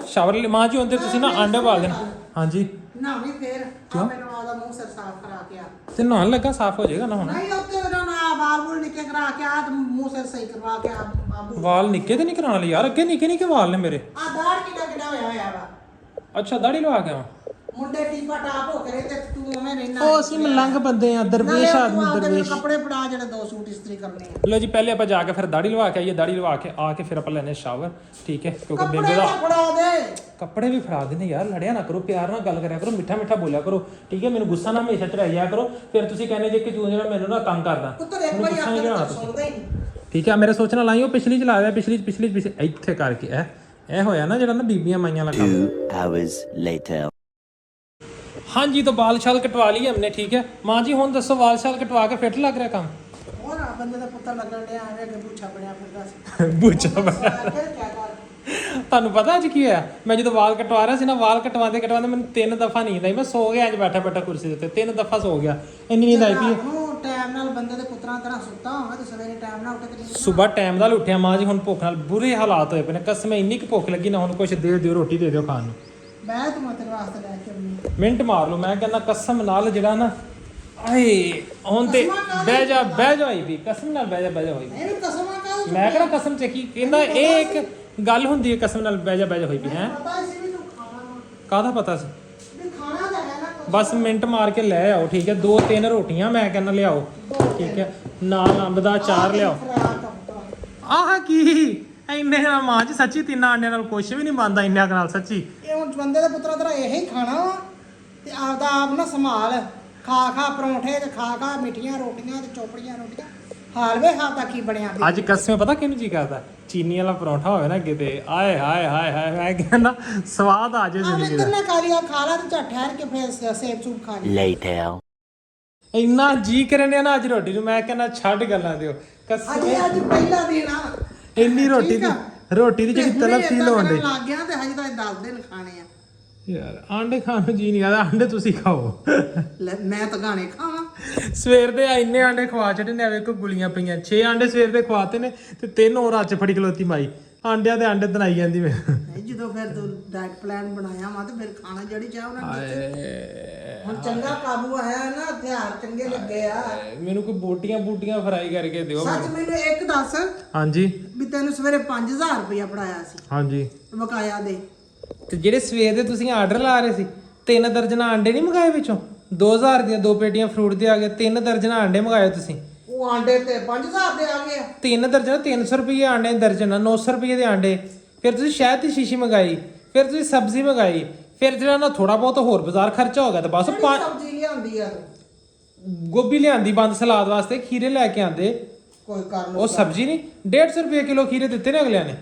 [SPEAKER 1] शावर मां जी होते तुसी ना अंडे बाल देना हां जी
[SPEAKER 3] ना भी फिर क्यों मैंने वाला मुंह सर साफ करा के आ
[SPEAKER 1] ते नहान लगा साफ हो जाएगा ना होना
[SPEAKER 3] नहीं होते ना बाल बुल निके करा के आ मुंह सर सही करवा के आ
[SPEAKER 1] वाल निके ते नहीं कराने यार अगे निके निके वाल ने मेरे
[SPEAKER 3] आ दाढ़ किडा किडा होया होया वा
[SPEAKER 1] अच्छा दाढ़ी लगा के
[SPEAKER 3] ਮੁੰਡੇ ਟੀਪਾ ਟਾਪ ਹੋ ਕੇ ਤੇ ਤੂੰ ਉਵੇਂ ਰਹਿਣਾ
[SPEAKER 1] ਉਹ ਅਸੀਂ ਮਲੰਗ ਬੰਦੇ ਆ, ਦਰਵੇਸ਼ ਆਦਮੀ ਦਰਵੇਸ਼।
[SPEAKER 3] ਕੱਪੜੇ ਫੜਾ ਜਿਹੜੇ 2 ਸੂਟ ਇਸਤਰੀ ਕਰਨੇ ਆ।
[SPEAKER 1] ਲੋ ਜੀ ਪਹਿਲੇ ਆਪਾਂ ਜਾ ਕੇ ਫਿਰ ਦਾੜੀ ਲਵਾ ਕੇ ਆਈਏ, ਦਾੜੀ ਲਵਾ ਕੇ ਆ ਕੇ ਫਿਰ ਆਪਾਂ ਲੈਣੇ ਸ਼ਾਵਰ, ਠੀਕ ਹੈ, ਕਿਉਂਕਿ
[SPEAKER 3] ਕੱਪੜੇ
[SPEAKER 1] ਬੇਬੇ ਦਾ
[SPEAKER 3] ਫੜਾ ਦੇ।
[SPEAKER 1] ਕੱਪੜੇ ਵੀ ਫੜਾ ਦੇਣੇ ਯਾਰ, ਲੜਿਆ ਨਾ ਕਰੋ, ਪਿਆਰ ਨਾਲ ਗੱਲ ਕਰਿਆ ਕਰੋ, ਮਿੱਠਾ ਮਿੱਠਾ ਬੋਲਿਆ ਕਰੋ, ਠੀਕ ਹੈ, ਮੈਨੂੰ ਗੁੱਸਾ ਨਾ ਹਮੇਸ਼ਾ ਚੜਾਈ ਜਾਇਆ ਕਰੋ, ਫਿਰ ਤੁਸੀਂ ਕਹਿੰਦੇ ਜੇ ਕਿ ਤੂੰ ਜਿਹੜਾ ਮੈਨੂੰ ਨਾ ਤੰਗ ਕਰਦਾ।
[SPEAKER 3] ਪੁੱਤਰ ਇੱਕ ਵਾਰੀ ਆਖਰ ਸੁਣਦਾ ਹੀ ਨਹੀਂ।
[SPEAKER 1] ਠੀਕ ਹੈ, ਮੇਰੇ ਸੋਚਣਾ ਲਾਈ ਉਹ ਪਿਛਲੀ ਚਲਾ ਦਿਆ, ਪਿਛਲੀ ਇੱਥੇ ਕਰਕੇ ਇਹ ਹੋਇਆ ਨਾ ਜਿਹੜਾ ਨਾ ਬੀਬੀਆਂ ਮਾਈਆਂ ਵਾਲਾ ਕੰਮ।
[SPEAKER 2] 2 hours later.
[SPEAKER 1] हाँ जी, तो बाल शाल कटवा लिए हमने, ठीक है माँ जी, हुन दसो बाल शाल कटवा के फिट लग रहा काम?
[SPEAKER 3] ਹੋਰ ਆ ਬੰਦੇ ਦਾ ਪੁੱਤਰ ਲੱਗਣ ਡਿਆ ਐਵੇਂ ਕਿ ਬੂਛਾ ਬਣਿਆ ਫਿਰਦਾ ਸੀ।
[SPEAKER 1] ਬੂਛਾ
[SPEAKER 3] ਬਣਿਆ ਕੀ ਕਰ।
[SPEAKER 1] ਤੁਹਾਨੂੰ ਪਤਾ ਅੱਜ ਕੀ ਹੋਇਆ? ਮੈਂ ਜਦੋਂ ਵਾਲ ਕਟਵਾ ਰਿਹਾ ਸੀ ਨਾ, ਵਾਲ ਕਟਵਾਉਂਦੇ ਮੈਨੂੰ 3 ਦਫਾ ਨੀਂਦ ਆਈ। ਮੈਂ ਸੋ ਗਿਆ, ਅੱਜ ਬੈਠਾ ਕੁਰਸੀ ਦੇ ਉੱਤੇ 3 ਦਫਾ ਸੋ ਗਿਆ, ਇੰਨੀ ਨੀਂਦ ਆਈ ਪਈ।
[SPEAKER 3] ਟਾਈਮ ਨਾਲ ਬੰਦੇ ਦੇ ਪੁੱਤਰਾਂ ਤਰ੍ਹਾਂ ਸੁੱਤਾ ਹੋਵੇ ਤੇ ਸਵੇਰੇ ਟਾਈਮ ਨਾਲ ਉੱਠ ਕੇ
[SPEAKER 1] ਸਵੇਰ ਟਾਈਮ ਨਾਲ ਉੱਠਿਆ ਮਾਂ ਜੀ, ਹੁਣ ਭੁੱਖ ਨਾਲ ਬੁਰੇ ਹਾਲਾਤ ਹੋਏ ਪਏ ਨੇ, ਕਸਮ ਇੰਨੀ ਕੁ ਭੁੱਖ ਲੱਗੀ ਨਾ, ਹੁਣ ਕੁਛ ਦੇ ਦਿਓ, ਰੋਟੀ ਦੇ ਦਿਓ ਖਾਣ ਨੂੰ।
[SPEAKER 3] ਮੈਂ ਤੂੰ ਤੇਰੇ ਵਾਸਤੇ ਲੈ ਕੇ ਆਉਣੀ।
[SPEAKER 1] ਮਿੰਟ ਮਾਰ ਲਓ, ਮੈਂ ਕਹਿੰਦਾ ਕਸਮ ਨਾਲ ਜਿਹੜਾ ਨਾ, ਆਏ ਹੁਣ ਤੇ ਬਹਿ ਜਾ ਹੋਈ ਵੀ, ਕਸਮ ਨਾਲ ਬਹਿ ਜਾ ਹੋਈ।
[SPEAKER 3] ਨਹੀਂ ਕਸਮਾਂ ਕਾ
[SPEAKER 1] ਮੈਂ ਕਹਿੰਦਾ ਕਸਮ ਚੱਕੀ, ਕਹਿੰਦਾ ਇਹ ਇੱਕ ਗੱਲ ਹੁੰਦੀ ਹੈ ਕਸਮ ਨਾਲ ਬਹਿ ਜਾ ਹੋਈ ਵੀ ਹੈ।
[SPEAKER 3] ਪਤਾ ਸੀ ਵੀ ਤੂੰ ਖਾਣਾ
[SPEAKER 1] ਕਾਹਦਾ ਪਤਾ ਸੀ?
[SPEAKER 3] ਵੀ ਖਾਣਾ ਤਾਂ ਹੈ ਨਾ।
[SPEAKER 1] ਬਸ ਮਿੰਟ ਮਾਰ ਕੇ ਲੈ ਆਓ, ਠੀਕ ਹੈ, 2-3 ਰੋਟੀਆਂ ਮੈਂ ਕਹਿੰਦਾ ਲਿਆਓ, ਠੀਕ ਹੈ, ਨਾਲ ਅੰਬ ਦਾ ਅਚਾਰ ਲਿਆਓ। ਆਹ ਕੀ ਇੰਨੇ ਨਾਲ ਮਾਂ ਜੀ, ਸੱਚੀ 3 ਆਂਡਿਆਂ ਨਾਲ ਕੁਛ ਵੀ ਨਹੀਂ ਬਣਦਾ ਇੰਨਿਆਂ ਨਾਲ, ਸੱਚੀ।
[SPEAKER 3] ਇਹ ਹੁਣ ਬੰਦੇ ਦੇ ਪੁੱਤਰਾ ਤੇਰਾ ਇਹੀ ਖਾਣਾ ਵਾ ਤੇ ਆਪਦਾ ਆਪ ਨਾ ਸੰਭਾਲ। ਖਾ ਪਰੌਂਠੇ ਤੇ ਖਾ ਮਿੱਠੀਆਂ ਰੋਟੀਆਂ ਤੇ ਚੋਪੜੀਆਂ ਰੋਟੀਆਂ। ਹਾਲ ਵੇ ਹਾਂ ਤਾਂ ਕੀ ਬਣਿਆ ਵੀ।
[SPEAKER 1] ਅੱਜ ਕਸਮੇ ਪਤਾ ਕਿਹਨੂੰ ਜੀ ਕਰਦਾ? ਚੀਨੀ ਵਾਲਾ ਪਰੌਂਠਾ ਹੋਵੇ ਨਾ ਕਿਤੇ, ਆਏ ਹਾਏ ਮੈਂ ਕਹਿੰਦਾ ਸਵਾਦ ਆ ਜਾਏ ਜ਼ਿੰਦਗੀ ਦਾ।
[SPEAKER 3] ਨੇ ਖਾ ਲਿਆ, ਖਾ ਲਾ ਤੇ ਝੱਟ ਠਹਿਰ ਕੇ ਫਿਰ ਸੇਬ ਸੂਪ ਖਾ ਲਈ।
[SPEAKER 2] Later.
[SPEAKER 1] ਇੰਨਾ ਜੀ ਕਰਨ ਡਿਆ ਨਾ ਅੱਜ ਰੋਟੀ ਨੂੰ, ਮੈਂ ਕਹਿੰਦਾ ਛੱਡ ਗੱਲਾਂ ਦਿਓ ਕਸਮ।
[SPEAKER 3] ਅੱਜ ਪਹਿਲਾ ਦਿਨ ਆ
[SPEAKER 1] ਇੰਨੀ ਰੋਟੀ ਦੀ ਜਿਹੜੀ ਤਲਬ ਫੀਲ ਹੋਣ ਡਈ।
[SPEAKER 3] ਲੱਗ ਗਿਆ ਤੇ ਹਜੇ ਤਾਂ 10 ਦਿਨ ਖਾਣੇ ਆ
[SPEAKER 1] ਯਾਰ। ਆਂਡੇ ਖਾਣ ਨੂੰ ਜੀ ਨਹੀਂ ਕਰਦਾ, ਆਂਡੇ ਤੁਸੀਂ ਖਾਓ।
[SPEAKER 3] ਲੈ ਮੈਂ ਤਾਂ ਗਾਣੇ ਖਾਵਾਂ।
[SPEAKER 1] ਸਵੇਰ ਦੇ ਇੰਨੇ ਆਂਡੇ ਖਵਾ ਛੱਡੇ ਨੇ, ਵੇਖੋ ਗੁਲੀਆਂ ਪਈਆਂ, 6 ਆਂਡੇ ਸਵੇਰ ਦੇ ਖਵਾਤੇ ਨੇ ਤੇ 3 ਹੋਰ ਅੱਜ ਫੜੀ ਖਲੋਤੀ ਮਾਈ, ਆਂਡਿਆਂ ਦੇ ਆਂਡੇ ਦਨਾਈ ਜਾਂਦੀ ਮੈਂ।
[SPEAKER 3] ਜਦੋਂ ਫਿਰ ਤੂੰ ਡਾਈਟ ਪਲਾਨ ਬਣਾਇਆ ਵਾ ਤੇ ਫਿਰ ਖਾਣਾ ਜਿਹੜੀ ਚਾਹ ਉਹਨਾਂ ਨੇ ਹੁਣ ਚੰਗਾ ਕਾਬੂ ਆਇਆ ਨਾ, ਹਥਿਆਰ ਚੰਗੇ ਲੱਗੇ ਆ।
[SPEAKER 1] ਮੈਨੂੰ ਕੋਈ ਬੂਟੀਆਂ ਫਰਾਈ ਕਰਕੇ ਦਿਓ।
[SPEAKER 3] ਸੱਚ ਮੈਨੂੰ ਇੱਕ ਦੱਸ,
[SPEAKER 1] ਹਾਂਜੀ
[SPEAKER 3] ਵੀ ਤੈਨੂੰ ਸਵੇਰੇ 5000 ਰੁਪਇਆ ਫੜਾਇਆ ਸੀ,
[SPEAKER 1] ਹਾਂਜੀ,
[SPEAKER 3] ਬਕਾਇਆ ਦੇ।
[SPEAKER 1] ਤੇ ਜਿਹੜੇ ਸਵੇਰ ਦੇ ਤੁਸੀਂ ਆਰਡਰ ਲਾ ਰਹੇ ਸੀ, 3 ਦਰਜਨ ਆਂਡੇ ਨਹੀਂ ਮੰਗਾਏ ਵਿੱਚੋਂ? 2000 ਦੀਆਂ 2 ਪੇਟੀਆਂ ਫਰੂਟ ਦੇ ਆ ਗਏ, 3 ਦਰਜਨ ਆਂਡੇ ਮੰਗਾਏ ਤੁਸੀਂ।
[SPEAKER 3] ਉਹ ਆਂਡੇ ਤੇ 5000 ਦੇ ਆ ਗਏ।
[SPEAKER 1] 3 ਦਰਜਨ 300 ਰੁਪਏ ਆਂਡੇ ਦਰਜਨ, 900 ਰੁਪਏ ਦੇ ਆਂਡੇ। ਫਿਰ ਤੁਸੀਂ ਸ਼ਹਿਦ ਦੀ ਸ਼ੀਸ਼ੀ ਮੰਗਾਈ, ਫਿਰ ਤੁਸੀਂ ਸਬਜ਼ੀ ਮੰਗਾਈ, ਫਿਰ ਜਿਹੜਾ ਨਾ ਥੋੜਾ ਬਹੁਤ ਹੋਰ ਬਾਜ਼ਾਰ ਖਰਚਾ ਹੋ ਗਿਆ ਤੇ ਬਸ
[SPEAKER 3] ਸਬਜ਼ੀ ਲਿਆਂਦੀ ਆ ਤੂੰ?
[SPEAKER 1] ਗੋਭੀ ਲਿਆਂਦੀ ਬੰਦ ਸਲਾਦ ਵਾਸਤੇ, ਖੀਰੇ ਲੈ ਕੇ ਆਂਦੇ,
[SPEAKER 3] ਕੋਈ ਕਰ ਲੋ।
[SPEAKER 1] ਉਹ ਸਬਜ਼ੀ ਨਹੀਂ, 150 ਰੁਪਏ ਕਿਲੋ ਖੀਰੇ ਦਿੱਤੇ ਨੇ ਅਗਲਿਆਂ ਨੇ।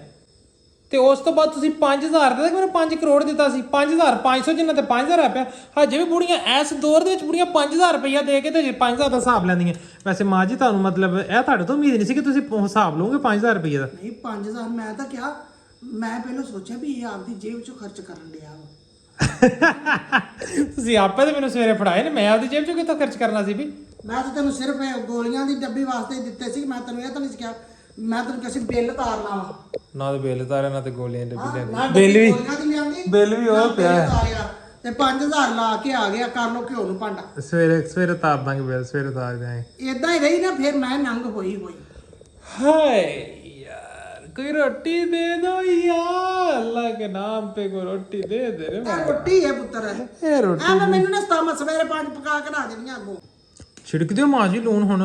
[SPEAKER 1] ਤੇ ਉਸ ਤੋਂ ਬਾਅਦ ਤੁਸੀਂ 5000 ਦਾ ਮੈਨੂੰ 5 ਕਰੋੜ ਦਿੱਤਾ ਸੀ। 5500 ਜਿੰਨਾ ਤੇ 5000 ਆ ਪਿਆ। ਹਜੇ ਵੀ ਬੁੜੀਆਂ ਇਸ ਦੌਰ ਦੇ ਵਿੱਚ ਬੁੜੀਆਂ 5000 ਰੁਪਇਆ ਦੇ ਕੇ ਤੇ 5000 ਦਾ ਹਿਸਾਬ ਲੈਂਦੀਆਂ। ਵੈਸੇ ਮਾਂ ਜੀ ਤੁਹਾਨੂੰ ਮਤਲਬ ਇਹ ਤੁਹਾਡੇ ਤੋਂ ਉਮੀਦ ਨਹੀਂ ਸੀ ਕਿ ਤੁਸੀਂ ਹਿਸਾਬ ਲਓਗੇ 5000 ਰੁਪਏ ਦਾ।
[SPEAKER 3] ਨਹੀਂ 5000 ਮੈਂ ਤਾਂ ਕਿਹਾ, ਮੈਂ ਪਹਿਲਾਂ ਸੋਚਿਆ ਵੀ ਇਹ ਆਪਦੀ ਜੇਬ ਚੋਂ ਖਰਚ ਕਰਨ ਡਿਆ ਵਾ।
[SPEAKER 1] ਤੁਸੀਂ ਆਪੇ ਤੇ ਮੈਨੂੰ ਸਵੇਰੇ ਫੜਾਏ ਨੇ, ਮੈਂ ਆਪਦੀ ਜੇਬ ਚੋਂ ਕਿੱਥੋਂ ਖਰਚ ਕਰਨਾ ਸੀ ਵੀ?
[SPEAKER 3] ਮੈਂ ਤਾਂ ਤੈਨੂੰ ਸਿਰਫ ਇਹ ਗੋਲੀਆਂ ਦੀ ਡੱਬੀ ਵਾਸਤੇ ਦਿੱਤੇ ਸੀ। ਮੈਂ ਤੈਨੂੰ ਇਹ ਤਾਂ ਨਹੀਂ ਕਿਹਾ ਮੈਂ ਤੈਨੂੰ ਕਿਸੇ ਬਿੱਲ ਤਾਰਨਾ ਵਾ।
[SPEAKER 1] ਨਾ ਤੇ ਬਿੱਲ ਤਾਰਿਆ, ਨਾ ਤੇ ਗੋਲੀਆਂ ਡੱਬੀ ਲੈ
[SPEAKER 3] ਨਾ
[SPEAKER 1] ਬਿੱਲ ਵੀ
[SPEAKER 3] ਗੋਲੀਆਂ ਦੀ ਲਿਆਂਦੀ,
[SPEAKER 1] ਬਿੱਲ ਵੀ ਉਹ ਪਿਆ
[SPEAKER 3] ਤੇ 5000 ਲਾ ਕੇ ਆ ਗਿਆ। ਕਰ ਲੋ ਘਿਓ ਨੂੰ ਭਾਂਡਾ।
[SPEAKER 1] ਸਵੇਰੇ ਤਾਰ ਦਾਂਗੇ ਬਿੱਲ, ਸਵੇਰੇ ਤਾਰ ਦਾਂਗੇ।
[SPEAKER 3] ਇਦਾਂ ਹੀ ਰਹੀ ਨਾ ਫਿਰ ਮੈਂ ਨੰਗ ਹੋਈ।
[SPEAKER 1] ਹਾਏ यार, कोई रोटी दे दो यार, अल्लाह के नाम पे कोई रोटी दे दे रे।
[SPEAKER 3] ਇਹ ਰੋਟੀ ਹੈ ਪੁੱਤਰ,
[SPEAKER 1] ਇਹ ਰੋਟੀ
[SPEAKER 3] ਐਵੇਂ ਮੈਨੂੰ ਨਾ ਸਤਾ ਮੈਂ ਸਵੇਰੇ 5 ਪਕਾ ਕੇ ਲਾ ਦੇਣੀਆਂ ਅੱਗੋਂ।
[SPEAKER 1] ਛਿੜਕ ਦਿਓ ਮਾਂ ਜੀ ਲੂਣ ਹੁਣ।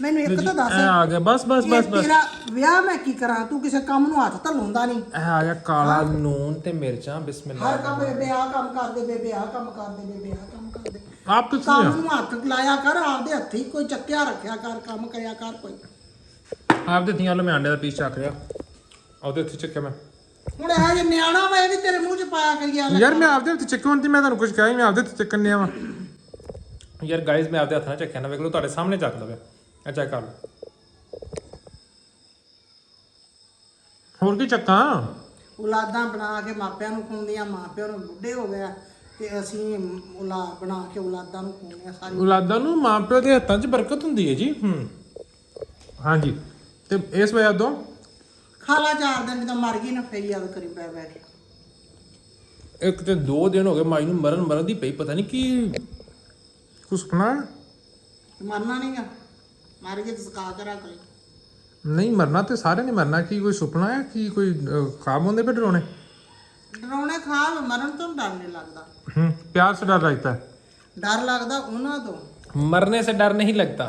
[SPEAKER 3] ਮੈਨੂੰ ਇੱਕ ਤਾਂ ਦੱਸ,
[SPEAKER 1] ਇਹ ਆ ਗਿਆ ਬਸ
[SPEAKER 3] ਤੇਰਾ ਵਿਆਹ ਮੈਂ ਕੀ ਕਰਾਂ? ਤੂੰ ਕਿਸੇ ਕੰਮ ਨੂੰ ਹੱਥ ਤਾਂ ਲਾਉਂਦਾ ਨਹੀਂ।
[SPEAKER 1] ਇਹ ਆ ਗਿਆ ਕਾਲਾ ਨੂਨ ਤੇ ਮਿਰਚਾਂ, ਬਿਸਮਿਲ੍ਲਾ।
[SPEAKER 3] ਹਰ ਕੰਮ ਬੇਬੇ ਆਹ ਕੰਮ ਕਰਦੇ, ਬੇਬੇ ਆਹ ਕੰਮ ਕਰਦੇ, ਬੇਬੇ ਆਹ ਕੰਮ ਕਰਦੇ।
[SPEAKER 1] ਆਪ ਕਿੱਥੇ
[SPEAKER 3] ਕੰਮ
[SPEAKER 1] ਆ?
[SPEAKER 3] ਨੂੰ ਹੱਥ ਲਾਇਆ ਕਰ, ਆਪਦੇ ਹੱਥੀ ਕੋਈ ਚੱਕਿਆ ਰੱਖਿਆ ਕਰ, ਕੰਮ ਕਰਿਆ ਕਰ ਕੋਈ।
[SPEAKER 1] ਆਪ ਦੇ ਥੀਆਂ ਲੋ, ਮੈਂ ਆਂਡੇ ਦਾ ਪੀਸ ਚੱਕ ਲਿਆ, ਉਹਦੇ ਉੱਤੇ ਚੱਕਿਆ ਮੈਂ।
[SPEAKER 3] ਹੁਣ ਇਹ ਜੇ ਨਿਆਣਾ ਵਾ, ਇਹ ਵੀ ਤੇਰੇ ਮੂੰਹ 'ਚ ਪਾਇਆ ਕਰੀ ਆ।
[SPEAKER 1] ਯਾਰ ਮੈਂ ਆਪਦੇ ਹੱਥ ਚੱਕਣ ਦੀ, ਮੈਂ ਤੁਹਾਨੂੰ ਕੁਝ ਕਿਹਾ ਹੀ, ਮੈਂ ਆਪਦੇ ਹੱਥ ਚੱਕਣ ਡਿਆ ਵਾ। ਯਾਰ ਗਾਇਜ਼ ਮੈਂ ਆਪਦੇ ਹੱਥ ਨਾਲ ਚੱਕਿਆ ਨਾ, ਵੇਖ ਲਓ ਤੁਹਾਡੇ ਸਾਹਮਣੇ ਚੱਕ ਲਵੇ। ਇਹ ਚੈੱਕ ਕਰ ਲਓ। ਹੋਰ ਕੀ ਚੱਕਾਂ?
[SPEAKER 3] ਔਲਾਦਾਂ ਬਣਾ ਕੇ ਮਾਪਿਆਂ ਨੂੰ ਖਵਾਉਂਦੀਆਂ, ਮਾਪਿਆਂ ਨੂੰ ਬੁੱਢੇ ਹੋ ਗਿਆ ਤੇ ਅਸੀਂ ਔਲਾਦ ਬਣਾ ਕੇ ਔਲਾਦਾਂ ਨੂੰ ਖਵਾਉਂਦੇ ਆ। ਸਾਰੀ
[SPEAKER 1] ਔਲਾਦਾਂ ਨੂੰ ਮਾਪਿਓ ਦੇ ਹੱਥਾਂ 'ਚ ਬਰਕਤ ਹੁੰਦੀ ਹੈ ਜੀ। ਹਾਂਜੀ, ਤੇ ਇਸ ਵਜ੍ਹਾ ਤੋਂ
[SPEAKER 3] ਖਾਲਾ 4 ਦਿਨ ਜਦੋਂ ਮਰ ਗਈ ਨਾ, ਫੇਰ ਯਾਦ ਕਰੀ ਬੈ ਕੇ।
[SPEAKER 1] ਇੱਕ ਤੇ 2 ਦਿਨ ਹੋ ਗਏ ਮਾਈ ਨੂੰ ਮਰਨ ਦੀ ਪਈ, ਪਤਾ ਨਹੀਂ ਕੀ ਕੁਛ ਸੁਪਨਾ।
[SPEAKER 3] ਮਰਨਾ ਨਹੀਂ ਗਾ, ਮਰ ਗਏ ਤੇ ਸਕਾ ਕੇ ਰੱਖ ਲਈ।
[SPEAKER 1] ਨਹੀਂ ਮਰਨਾ ਤੇ ਸਾਰੇ ਨੇ ਮਰਨਾ, ਕੀ ਕੋਈ ਸੁਪਨਾ ਹੈ? ਕੀ ਕੋਈ ਖਾਬ ਹੁੰਦੇ ਪਏ ਡਰਾਉਣੇ?
[SPEAKER 3] ਡਰਾਉਣੇ ਖਾ ਮਰਨ ਤੋਂ ਡਰ ਨਹੀਂ ਲੱਗਦਾ।
[SPEAKER 1] प्यार से डर लगता है।
[SPEAKER 3] ਡਰ ਲੱਗਦਾ ਉਹਨਾਂ ਤੋਂ।
[SPEAKER 1] मरने से डर नहीं लगता,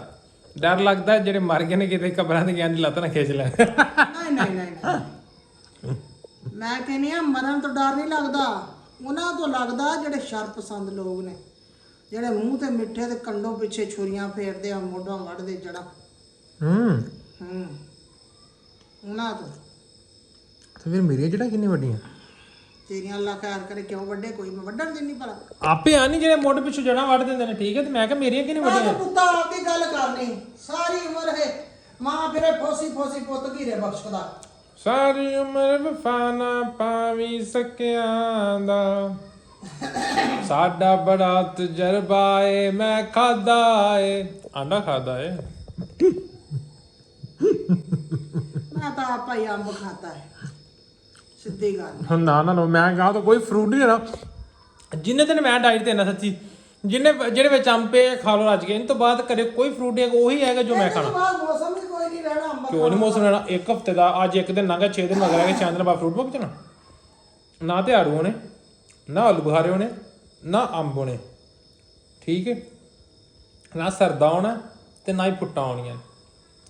[SPEAKER 1] डर लगता है जेडे मर गए ने किते कब्रां ते ज्ञान दी लत ना खींच ले।
[SPEAKER 3] ਨਹੀਂ ਮੈਂ ਕਹਿੰਦੀ ਆ ਮਰਨ ਤੋਂ ਡਰ ਨਹੀਂ ਲੱਗਦਾ, ਉਹਨਾਂ ਤੋਂ ਲੱਗਦਾ ਜਿਹੜੇ ਸ਼ਰ ਪਸੰਦ ਲੋਕ ਨੇ, ਜਿਹੜੇ ਮੂੰਹ ਤੇ ਮਿੱਠੇ ਤੇ ਕੰਡੋਂ ਪਿੱਛੇ ਛੁਰੀਆਂ ਫੇਰਦੇ ਆ, ਮੋਢਾਂ ਵੱਢਦੇ ਜੜਾ। ਉਹਨਾਂ ਤੋਂ।
[SPEAKER 1] ਤੇ ਫਿਰ ਮੇਰੀਆਂ ਜਿਹੜਾ ਕਿੰਨੀ ਵੱਡੀਆਂ
[SPEAKER 3] ਤੇਰੀਆਂ ਅੱਲਾ ਖੈਰ ਕਰੇ, ਕਿਉਂ ਵੱਡੇ ਕੋਈ ਮੈਂ ਵੱਢਣ ਦਿੰਨੀ ਭਲਾ।
[SPEAKER 1] ਆਪੇ ਆ ਨਹੀਂ ਜਿਹੜੇ ਮੋਢੇ ਪਿੱਛੋਂ ਜੜਾਂ ਵੱਢ ਦਿੰਦੇ ਨੇ, ਠੀਕ ਹੈ। ਤੇ ਮੈਂ ਕਿਹਾ ਮੇਰੀਆਂ ਕਿੰਨੀ ਵੱਡੀਆਂ।
[SPEAKER 3] ਪੁੱਤਾ ਆਪਦੀ ਗੱਲ ਕਰਨੀ, ਸਾਰੀ ਉਮਰ ਹੈ ਮਾਂ ਫਿਰੇ ਫੋਸੀ ਫੋਸੀ ਪੁੱਤ ਘੀਰੇ ਬਖਸ਼ਦਾ।
[SPEAKER 1] ਸਾਰੀ ਉਮਰ ਵਫਾ ਨਾ ਪਾਵੀ ਸਕਿਆਂ ਦਾ, ਸਾਡਾ ਬੜਾ ਤਜਰਬਾ ਏ, ਮੈਂ ਖਾਦਾ ਏ ਆਂਡਾ ਖਾਦਾ ਏ।
[SPEAKER 3] ਮੈਂ ਤਾਂ ਆਪਾ ਹੀ ਅੰਬ ਖਾਦਾ ਹੈ, ਸਿੱਧੀ ਗੱਲ।
[SPEAKER 1] ਨਾ ਨਾ ਨਾ, ਮੈਂ ਕਹਾਂ ਤਾਂ ਕੋਈ ਫਰੂਟ ਨਹੀਂ ਲੈਣਾ। ਜਿੰਨੇ ਦਿਨ ਮੈਂ ਡਾਈਟ ਤੇ ਨਾ ਸੱਚੀ, ਜਿਹੜੇ ਵਿੱਚ ਅੰਬ ਪਏ ਖਾ ਲਓ ਰੱਜ ਕੇ, ਇਹ ਤੋਂ ਬਾਅਦ ਕਦੇ ਕੋਈ ਫਰੂਟ ਨਹੀਂ, ਉਹੀ ਹੈਗਾ ਜੋ ਮੈਂ ਖਾਣਾ।
[SPEAKER 3] ਮੌਸਮ ਵੀ ਕੋਈ ਨਹੀਂ ਰਹਿਣਾ ਅੰਬ।
[SPEAKER 1] ਕਿਉਂ ਨਹੀਂ ਮੌਸਮ ਰਹਿਣਾ? ਇੱਕ ਹਫਤੇ ਦਾ ਅੱਜ ਇੱਕ ਦਿਨ ਲੰਘਾ, 6 ਦਿਨ ਮਗਰ ਆ ਗਏ, 6 ਦਿਨ ਬਾਅਦ ਫਰੂਟ ਮੁੱਕ ਜਾਣਾ। ਨਾ ਤੇ ਆੜੂ ਹੋਣੇ, ਨਾ ਆਲੂ ਬੁਖਾਰੇ ਹੋਣੇ, ਨਾ ਅੰਬ ਹੋਣੇ, ਠੀਕ ਹੈ, ਨਾ ਸਰਦਾ ਹੋਣਾ ਤੇ ਨਾ ਹੀ ਫੁੱਟਾਂ ਆਉਣੀਆਂ।